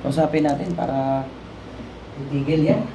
Usapin natin para itigil yan.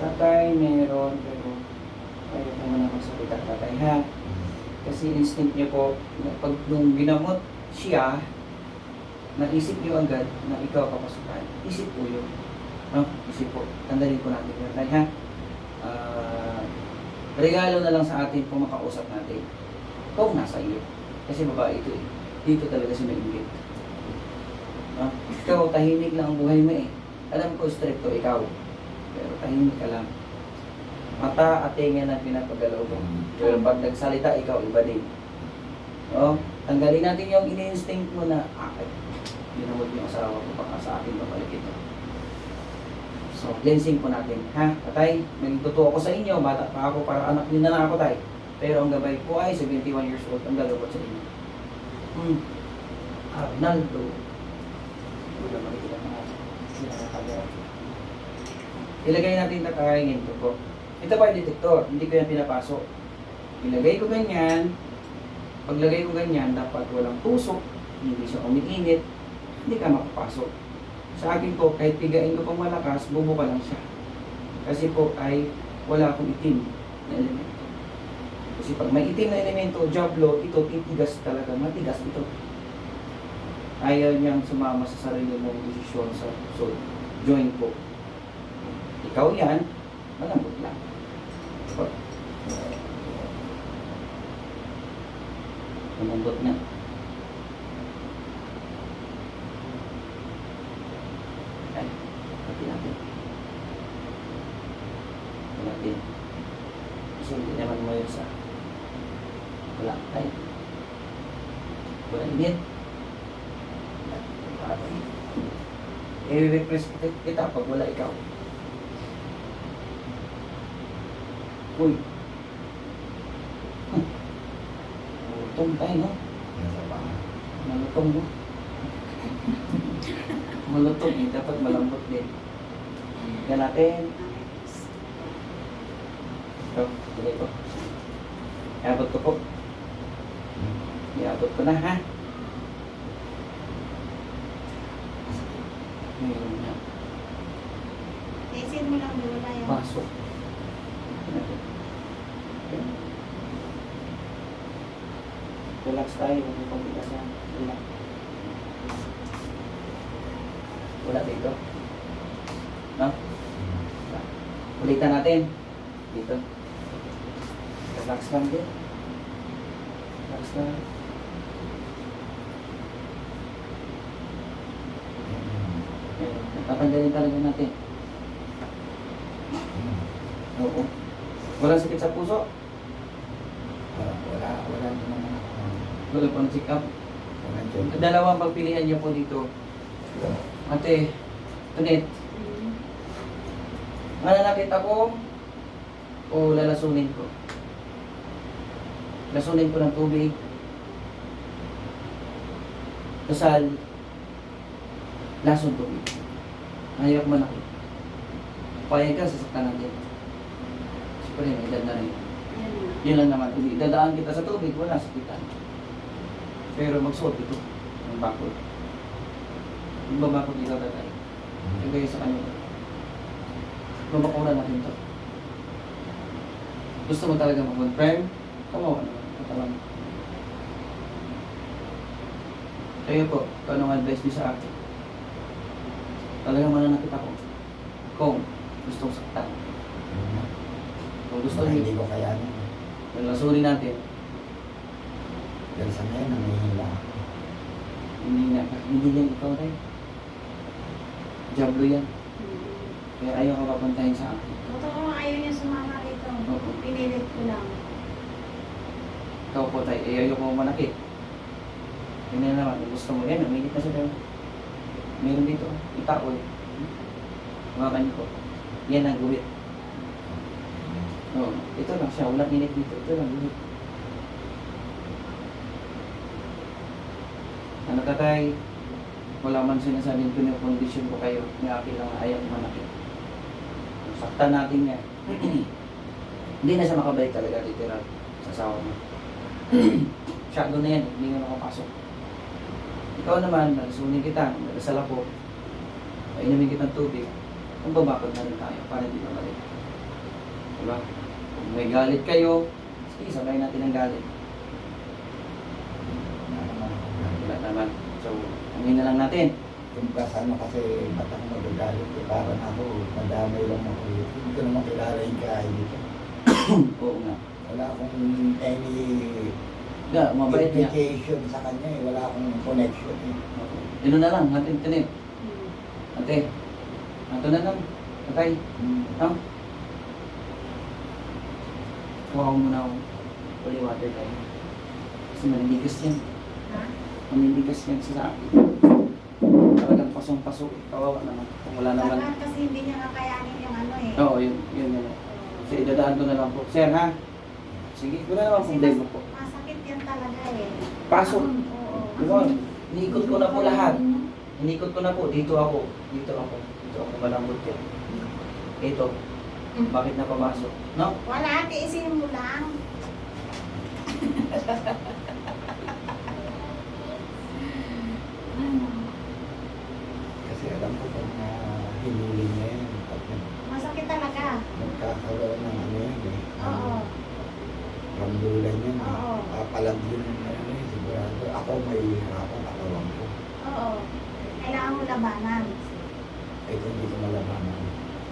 Tatay, meron, pero ayaw ko muna magsalita tatay ha. Kasi instinct niyo po, pag nung ginamot siya, naisip niyo agad na ikaw papasukan. Isip po yun. No? Isip po. Tandalin po natin yun. Tay, ha? Regalo na lang sa atin kung makausap natin. Ikaw nasa iyo. Kasi babae ito eh. Dito talaga si mainggit. No? Ikaw, tahimik lang ang buhay mo eh. Alam ko, stricto ikaw. Pero tahimik ka lang. Mata at tenga na pinapagalaw ko. Pero pag nagsalita, ikaw iba din. O, tanggalin natin yung ini-instinct mo na, ginamot yung asawa ko, baka sa akin babalik ito. So, cleansing po natin. Ha? Patay, nagtuturo ko sa inyo, bata pa ako, para anak niyo na ako tay. Pero ang gabay po ay 71 years old, ang gagawin sa inyo. Arnaldo. Wala makikita na sila na camera. Ilagay natin tatay ito po. Ito pa yung detector, hindi ko yan pinapasok. Ilagay ko ganyan. Paglagay ko ganyan, dapat walang tusok, hindi siya umiinit, hindi ka makapasok. Sa akin po, kahit pigain ko pang malakas, bubuka lang siya. Kasi po ay wala akong itim na elemento. Kasi pag may itim na elemento, jablo, ito titigas talaga, matigas ito. Ayaw niyang sumama sa sarili mong desisyon sa joint po. Ikaw yan, malambot lang. Malambot na. Ay, pati natin. Wala din. Kasi hindi naman mo yun sa wala. Ay. Wala init. I-repress kita pag wala ikaw. Uy. Malutong tayo, no? Malutong, no? Malutong, eh. Dapat malambot din. Yan natin. Ito, tuloy ko. Iabot ko po. Iabot ko na, ha? Ngayon na. Isin mo lang muna yung... Pasok. Relax tayo, huwag mo pang bigasan. Relax. Wala dito. No? Ulitan natin. Dito. Relax lang din. Relax lang. Tatanggalin talaga natin. Oo. Walang sakit sa puso? Wala naman. Wala pang check up? Wala. Dalawang pagpilian niyo po dito. Ate, Tunet, mananakit ako o lalasunin ko? Lasunin ko ng tubig. Dasal. Lason tubig. Ayaw manakit. Payag ka, sasaktan natin. Siyempre, may edad na rin. Yun lang naman. Idadaan kita sa tubig, wala sakitan. Pero magsuot ito ng bakod. Yung babakod ikaw tatay. Lagay sa kanya. Babakuran natin to. Gusto mo talaga mag-confirm? Kamawa naman. Katalang. Kayo po, kung anong advice niyo sa akin? Talagang mananakit ako. Kung gusto kong saktan. Kung gusto niyo, Hindi ko kaya ano. lasunin natin. Dahil sa ngayon, nangihila ako. Hindi yan ikaw tayo. Diablo yan. Kaya ayaw ka papuntahin sa akin. Totoo nga ayaw niya sumama rito. Oo. Pinilit ko lang. Ikaw po tayo, ayaw ko manakit. Yun na naman, kung gusto mo yan, uminit na sila. Meron dito, itaol. Mga kanyo po. Yan ang guwit. Oo, ito lang siya, walang init dito. Ito lang, guwit. Natatay, wala man sinasabing pinakondisyon ko kayo, ng akin lang ayaw manakit. Saktan natin niya. Hindi na siya makabalik talaga titira sa asawa mo. Shadow na yan, hindi nga nakapasok. Ikaw naman, nagsunin kita, nagdasal ako, painumin kitang tubig, kung babakod na rin tayo para hindi mabalik. Diba? Kung may galit kayo, sige, sabay natin ang galit. Wala naman. So, amin na lang natin. Kung kasama kasi batang magagalit, eh, parang ako, madamay lang ako. Hindi ko naman kilala yung kain dito. Oo nga. Wala akong any Yeah, mabait niya. implication sa kanya eh. Wala akong connection eh. Ano na lang, natin tinip. Hmm. Ate, ato na lang. Atay, ha? Kuha ko muna ako. Holy water tayo. Kasi maninigas yan. Ha? Maninigas yan sa akin. Talagang pasong-pasok. Kawawa naman. Kung wala naman. Baka kasi hindi niya kakayanin yung ano eh. Oo, yun. Kasi idadaan ko na lang po. Sir, ha? Sige, wala naman Kasi problema po. masakit yan talaga eh. Pasok. Oo. Yun. Inikot ko na po lahat. Inikot ko na po. Dito ako. Dito ako. Malambot yan. Ito. Bakit napapasok? No? Wala, tiisin mo lang. Kasi alam ko pag hinuli niya yan, pag Masakit talaga. nagkakaroon ng ano yan eh. Oo. Rambulan yan eh. Oo. Papalag yun ng ano eh, sigurado. Ako may hirapan katawan ko. Oo. Kailangan mo labanan. Eh kung hindi ko malabanan.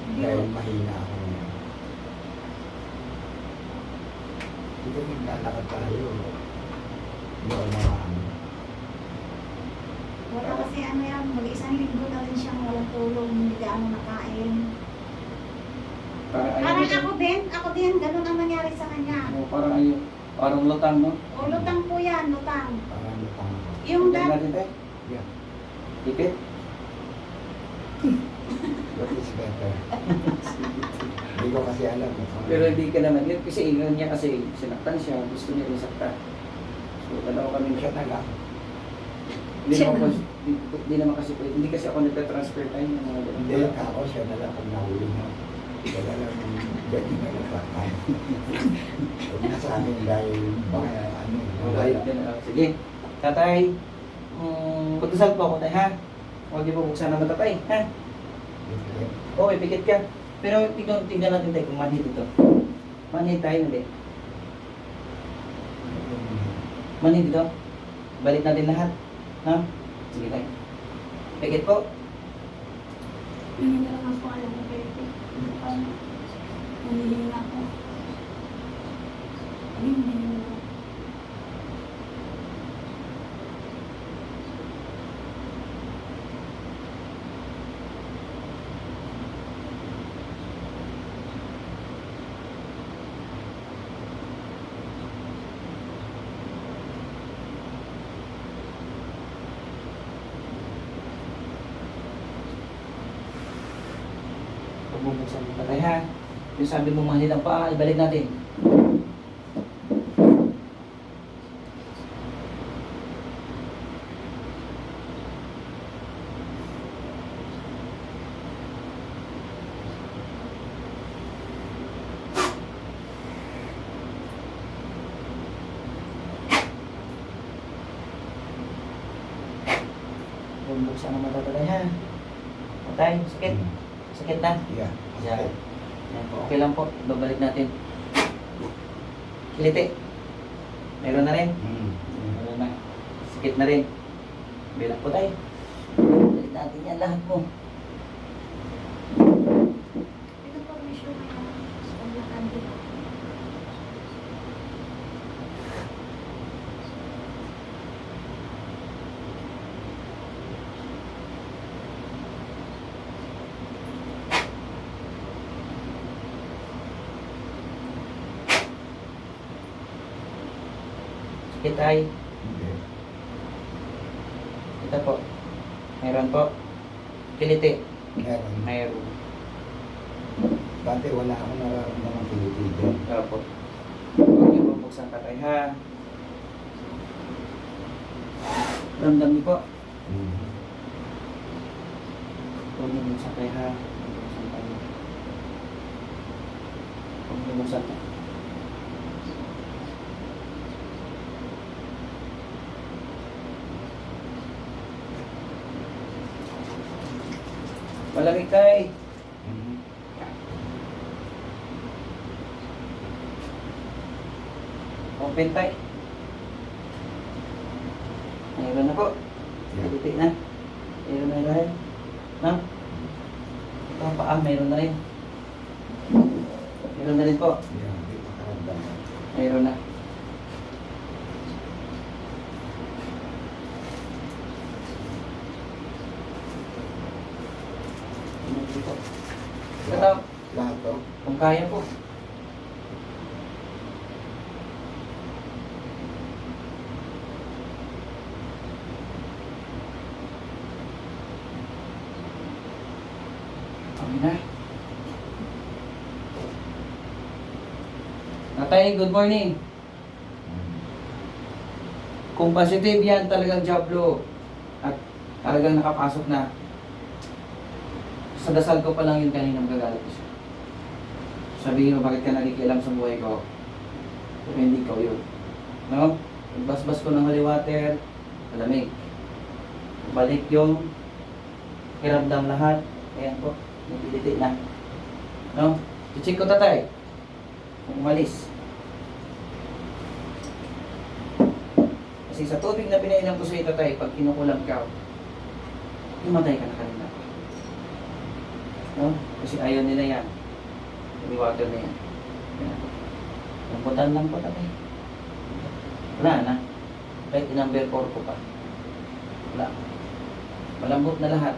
Hindi Dahil mo. mahina ako ngayon. Dito naglalakad tayo. Hindi ako marami. Wala kasi ano yan, mag-isang linggo na rin siyang walang tulog, hindi gaano nakain. Parang ako din, ganun ang nangyari sa kanya. Parang lutang, no? O, lutang po yan, lutang. Parang lutang ako. Yung Tignan dat, natin tayo. Yeah. Ipit. What is better? Hindi ko kasi alam. Pero hindi ka naman. Yun kasi yun niya kasi sinaktan siya. Gusto niya rin saktan. So, dalawa kami Siya na lang. Hindi naman kasi pwede. Hindi kasi ako nagka-transfer tayo ng mga ganun. Hindi, ako siya na lang pag nahuli mo. Wala lang yung dati na nagpapay. Huwag na sa amin dahil baka ano. Mabait ka na lang. Sige. Tatay, pagdasal po ako tayo, ha? Huwag niyo po buksan na mata tayo, ha? Okay, pikit ka. Pero tignan natin tayo kung manhid ito. Manhid tayo, hindi. Manhid ito. Balik natin lahat. Ha? Sige tayo. Pikit po. hindi na lang ako alam ko kayo. Nanihina ako. Hindi na lang. Bubuksan mo tayo, ha? Yung sabi mo manhid ang paa, ibalik natin. Bubuksan ang mata tayo, ha? Patay, sakit. Sakit na. Yeah. Yan. Yan po. Okay lang po. Babalik natin. Kiliti. Meron na rin. Meron na. Sakit na rin. Bilang po tayo. Balik natin yan lahat po. Ito po may show ngayon. Sa lakad dito. Sakit ay. Hindi. Ito po. Meron po. Kiliti. Meron. Meron. Dati wala akong nararamdaman pilitigil. Ito po. Huwag niyo bubuksan tatay, ha? Ramdam niyo po. Hmm. Huwag niyo sa kaya ha. Huwag tayo. Huwag niyo sa kaya. Malamig tayo. Hmm. Open tayo. Mayroon na po. Yeah. Titik na. Mayroon na rin. No? Ito ang paa, mayroon na rin. Mayroon na rin po. Yeah, di makaramdam. Mayroon na. Dito. Ito, Lahat to? kung kaya po. Kami na. Tatay, good morning. Kung positive yan, talagang jablo. At talagang nakapasok na. Sa dasal ko pa lang yun kanina magagalit ko siya. Sabihin mo, bakit ka nakikialam sa buhay ko? Pero hindi ikaw yun. No? Pagbasbas ko ng holy water, malamig. Balik yung hiramdam lahat. Ayan po, nagpiliti na. No? I-check ko tatay. Kung umalis. Kasi sa tubig na pinainom ko sa iyo tatay, pag kinukulam ka, himatay ka na kanina. No? Kasi ayaw nila yan. Yung water na yan. Yan. Lamputan lang po tatay. Wala na. Kahit i-number 4 ko pa. Wala. Malambot na lahat.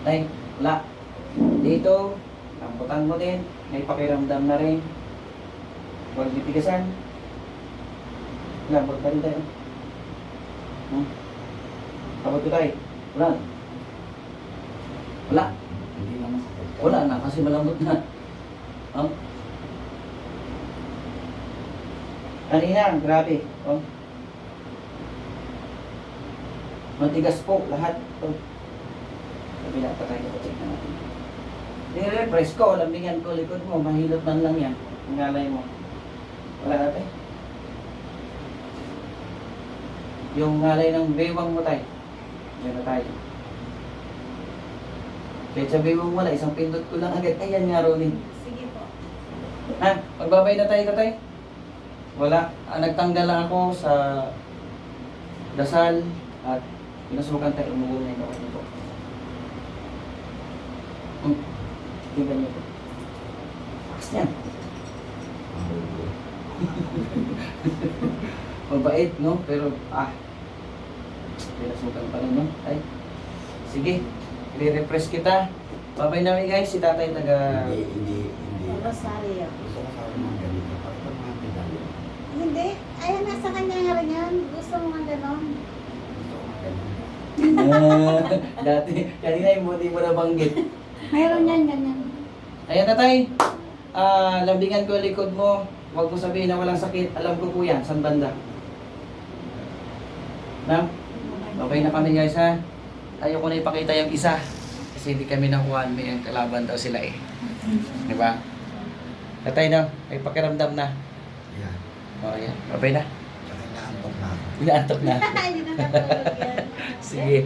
Tay, wala. Dito, lamputan mo din. May pakiramdam na rin. Huwag bitigasan. Lambot pa rin tayo. Kapag ko tayo. Wala. Wala. Hindi na masakit. Wala na kasi malambot na. Kanina, grabe. Matigas po lahat. Kabila pa tayo. Check na natin. Nire-refresh ko. Lambingan ko likod mo. Mahilot man lang yan. Ang ngalay mo. Wala natin. Yung ngalay ng bewang mo tayo. Diyan na tayo. Kahit sa bewang wala, isang pindot ko lang agad. Ayan nga, Ronnie. Sige po. Ha? Magbabay na tayo, tatay? Wala. Nagtanggal lang ako sa dasal at pinasukan tayo umuwi na ako nito. Tingnan niyo po. Akas niyan. Mabait, no? Pero, pinasukan pa rin, no? Ay. Sige. I-refresh kita. Babay namin guys. Si tatay taga... Hindi. Rosario. Gusto ko sabi mga ganito. Bakit ang mga pedalyo? Hindi. Ayan, nasa kanya nga rin yan. Gusto mo nga ganon. Gusto ko mga ganito. Dati, kanina yung hindi mo nabanggit. Mayroon yan, ganyan. Ayan tatay. Lambingan ko yung likod mo. Huwag mo sabihin na walang sakit. Alam ko po yan. San banda? Na? Okay na kami guys ha. Ayoko na ipakita yung isa. Kasi hindi kami nakuhaan. May ang kalaban daw sila eh. Di ba? Tatay na. Ay pakiramdam na. Yan. O ayan. Babay na. Tsaka inaantok na ako. Inaantok na. Hindi na natulog yan. Sige.